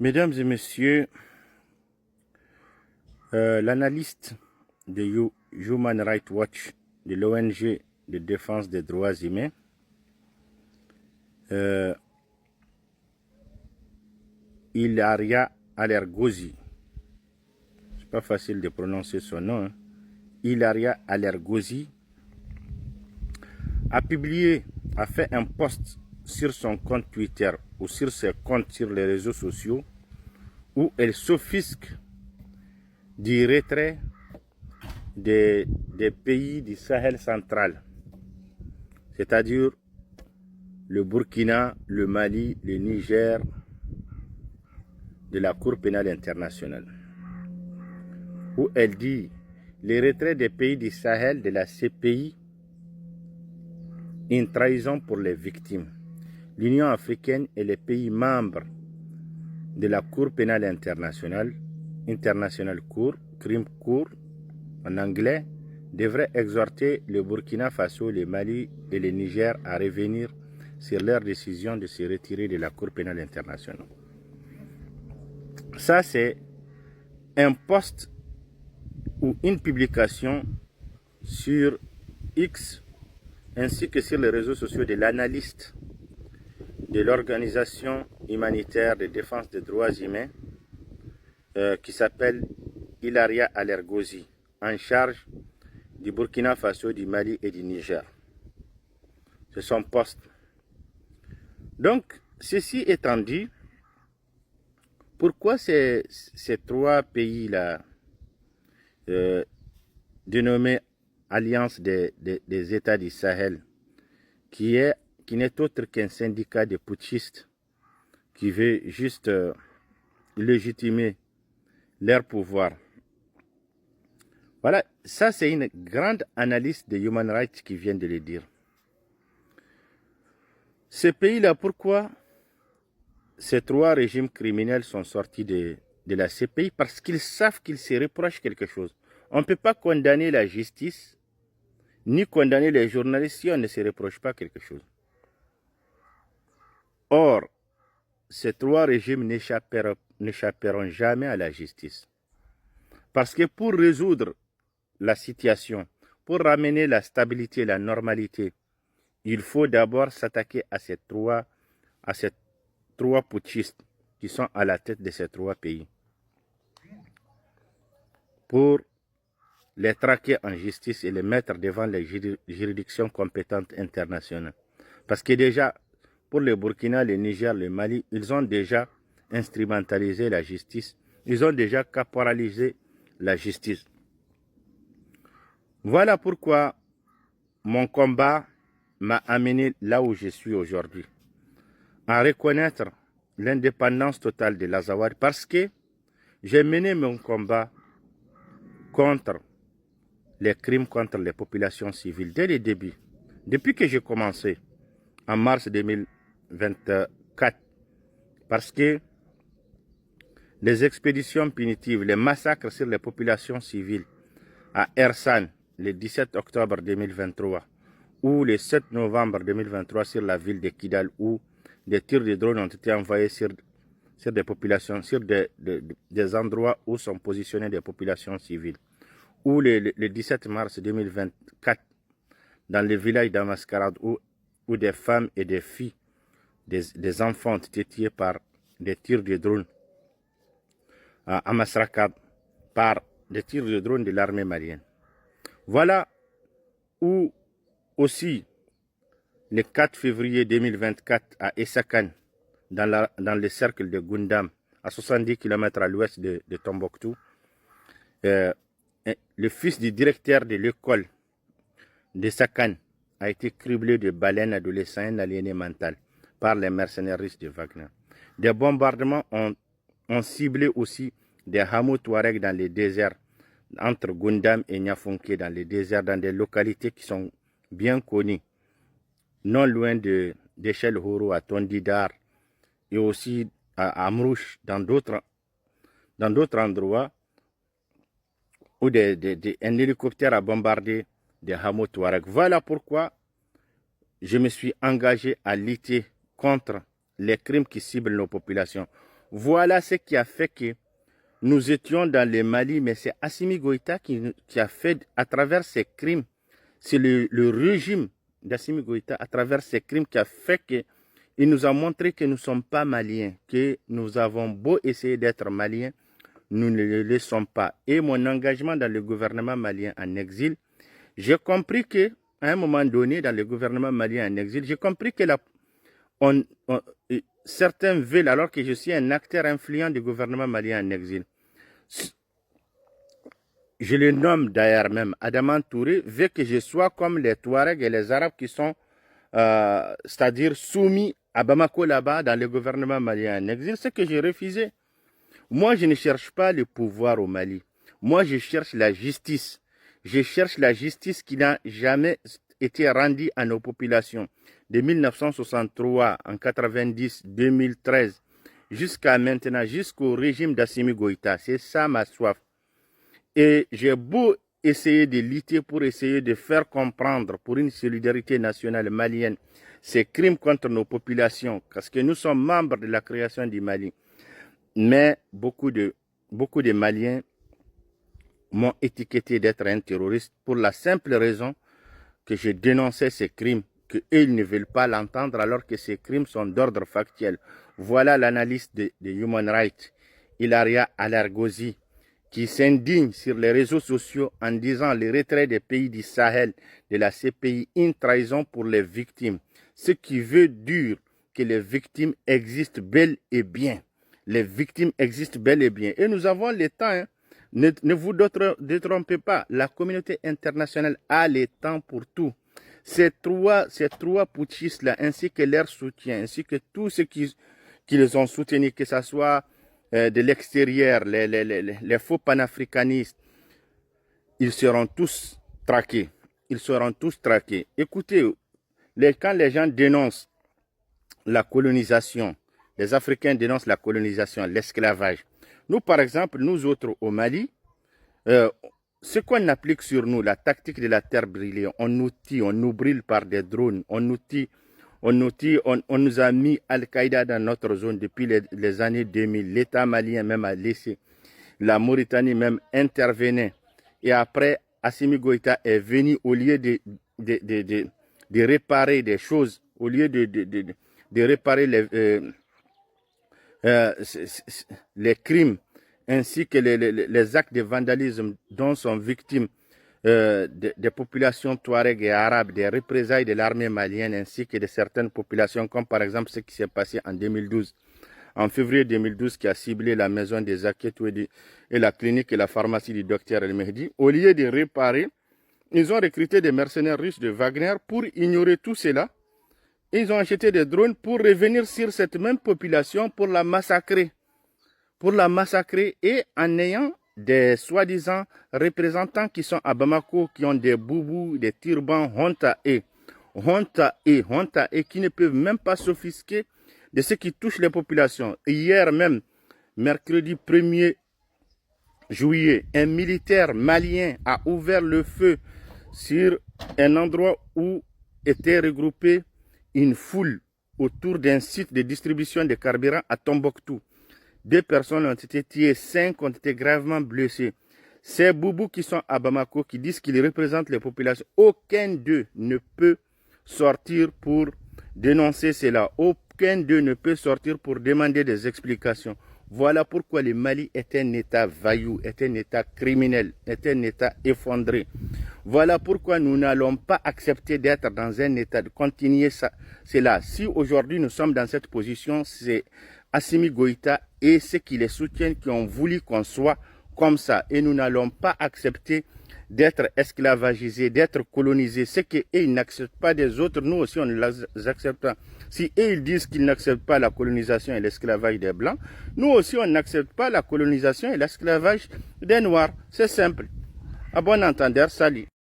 Mesdames et messieurs, l'analyste de Human Rights Watch, de l'ONG de défense des droits humains, Ilaria Alergozi, c'est pas facile de prononcer son nom, hein. Ilaria Alergozi a fait un post sur son compte Twitter ou sur ses comptes sur les réseaux sociaux où elle s'offusque du retrait des pays du Sahel central, c'est-à-dire le Burkina, le Mali, le Niger, de la Cour pénale internationale, où elle dit le retrait des pays du Sahel de la CPI, une trahison pour les victimes. L'Union africaine et les pays membres de la Cour pénale internationale, International Court, Crime Court en anglais, devraient exhorter le Burkina Faso, le Mali et le Niger à revenir sur leur décision de se retirer de la Cour pénale internationale. Ça, c'est un post ou une publication sur X ainsi que sur les réseaux sociaux de l'analyste de l'organisation humanitaire de défense des droits humains qui s'appelle Ilaria Alergozi, en charge du Burkina Faso, du Mali et du Niger. C'est son poste. Donc, ceci étant dit, pourquoi ces trois pays-là, dénommés Alliance des États du Sahel, qui n'est autre qu'un syndicat de putschistes qui veut juste légitimer leur pouvoir. Voilà, ça c'est une grande analyse de Human Rights qui vient de le dire. Ces pays-là, pourquoi ces trois régimes criminels sont sortis de la CPI? Parce qu'ils savent qu'ils se reprochent quelque chose. On ne peut pas condamner la justice, ni condamner les journalistes si on ne se reproche pas quelque chose. Or, ces trois régimes n'échapperont jamais à la justice. Parce que pour résoudre la situation, pour ramener la stabilité et la normalité, il faut d'abord s'attaquer à ces trois putschistes qui sont à la tête de ces trois pays, pour les traquer en justice et les mettre devant les juridictions compétentes internationales. Parce que déjà, pour le Burkina, le Niger, le Mali, ils ont déjà instrumentalisé la justice, ils ont déjà caporalisé la justice. Voilà pourquoi mon combat m'a amené là où je suis aujourd'hui, à reconnaître l'indépendance totale de l'Azawad, parce que j'ai mené mon combat contre les crimes contre les populations civiles dès le début, depuis que j'ai commencé en mars 2024, parce que les expéditions punitives, les massacres sur les populations civiles à Ersan le 17 octobre 2023 ou le 7 novembre 2023 sur la ville de Kidal, où des tirs de drones ont été envoyés sur des populations, sur des endroits où sont positionnées des populations civiles, ou le 17 mars 2024 dans le village d'Amaskarad où des femmes et des filles, des enfants ont été tués par des tirs de drones à Masrakad, par des tirs de drones de l'armée malienne. Voilà où aussi le 4 février 2024 à Essakan, dans le cercle de Gundam, à 70 km à l'ouest de Tombouctou, le fils du directeur de l'école de Sakan a été criblé de baleines adolescents aliénés mentales par les mercenaires russes de Wagner. Des bombardements ont ciblé aussi des hameaux Touareg dans les déserts, entre Gundam et Niafonké, dans les déserts, dans des localités qui sont bien connues, non loin de Chel Horo, à Tondidar, et aussi à Amrouche, dans d'autres endroits, où un hélicoptère a bombardé des hameaux Touareg. Voilà pourquoi je me suis engagé à lutter contre les crimes qui ciblent nos populations. Voilà ce qui a fait que nous étions dans le Mali, mais c'est Assimi Goïta qui a fait, à travers ses crimes, c'est le régime d'Assimi Goïta, à travers ses crimes, qui a fait que il nous a montré que nous ne sommes pas maliens, que nous avons beau essayer d'être maliens, nous ne le laissons pas. Et mon engagement dans le gouvernement malien en exil, j'ai compris que, à un moment donné, dans le gouvernement malien en exil, j'ai compris que certains veulent, alors que je suis un acteur influent du gouvernement malien en exil, je le nomme d'ailleurs même, Adaman Touré, veut que je sois comme les Touaregs et les Arabes qui sont, c'est-à-dire soumis à Bamako là-bas dans le gouvernement malien en exil, ce que j'ai refusé. Moi, je ne cherche pas le pouvoir au Mali. Moi, je cherche la justice. Je cherche la justice qui n'a jamais été rendue à nos populations. De 1963, en 90, 2013, jusqu'à maintenant, jusqu'au régime d'Assimi Goïta. C'est ça ma soif. Et j'ai beau essayer de lutter pour essayer de faire comprendre pour une solidarité nationale malienne ces crimes contre nos populations, parce que nous sommes membres de la création du Mali. Mais beaucoup de Maliens m'ont étiqueté d'être un terroriste pour la simple raison que je dénonçais ces crimes, qu'eux ne veulent pas l'entendre alors que ces crimes sont d'ordre factuel. Voilà l'analyste de Human Rights, Ilaria Alergozi, qui s'indigne sur les réseaux sociaux en disant le retrait des pays du Sahel de la CPI, une trahison pour les victimes. Ce qui veut dire que les victimes existent bel et bien. Les victimes existent bel et bien. Et nous avons le temps. Hein. Ne vous détrompez pas. La communauté internationale a le temps pour tout. Ces trois putschistes-là, ainsi que leur soutien, ainsi que tous ceux qui les ont soutenus, que ce soit de l'extérieur, les faux panafricanistes, ils seront tous traqués. Ils seront tous traqués. Écoutez, quand les gens dénoncent la colonisation, les Africains dénoncent la colonisation, l'esclavage. Nous, par exemple, nous autres au Mali, ce qu'on applique sur nous, la tactique de la terre brûlée, on nous brûle par des drones, on nous a mis Al-Qaïda dans notre zone depuis les années 2000. L'État malien même a laissé. La Mauritanie même intervenait. Et après, Assimi Goïta est venu au lieu de réparer des choses, au lieu de réparer les crimes ainsi que les actes de vandalisme dont sont victimes des populations touareg et arabes, des représailles de l'armée malienne ainsi que de certaines populations, comme par exemple ce qui s'est passé en 2012. En février 2012, qui a ciblé la maison des Aketou et la clinique et la pharmacie du docteur El Mehdi. Au lieu de réparer, ils ont recruté des mercenaires russes de Wagner pour ignorer tout cela. Ils ont acheté des drones pour revenir sur cette même population pour la massacrer. Et en ayant des soi-disant représentants qui sont à Bamako, qui ont des boubous, des turbans, honte à eux, qui ne peuvent même pas s'offusquer de ce qui touche les populations. Hier même, mercredi 1er juillet, un militaire malien a ouvert le feu sur un endroit où était regroupée une foule autour d'un site de distribution de carburant à Tombouctou. 2 personnes ont été tuées, 5 ont été gravement blessées. Ces boubous qui sont à Bamako, qui disent qu'ils représentent les populations, aucun d'eux ne peut sortir pour dénoncer cela. Aucun d'eux ne peut sortir pour demander des explications. Voilà pourquoi le Mali est un État vaillou, est un État criminel, est un État effondré. Voilà pourquoi nous n'allons pas accepter d'être dans un État, de continuer cela. Si aujourd'hui nous sommes dans cette position, c'est Assimi Goïta et ceux qui les soutiennent qui ont voulu qu'on soit comme ça. Et nous n'allons pas accepter d'être esclavagisés, d'être colonisés. Ce qu'eux, ils n'acceptent pas des autres, nous aussi, on les accepte. Si eux, ils disent qu'ils n'acceptent pas la colonisation et l'esclavage des Blancs, nous aussi, on n'accepte pas la colonisation et l'esclavage des Noirs. C'est simple. À bon entendeur, salut.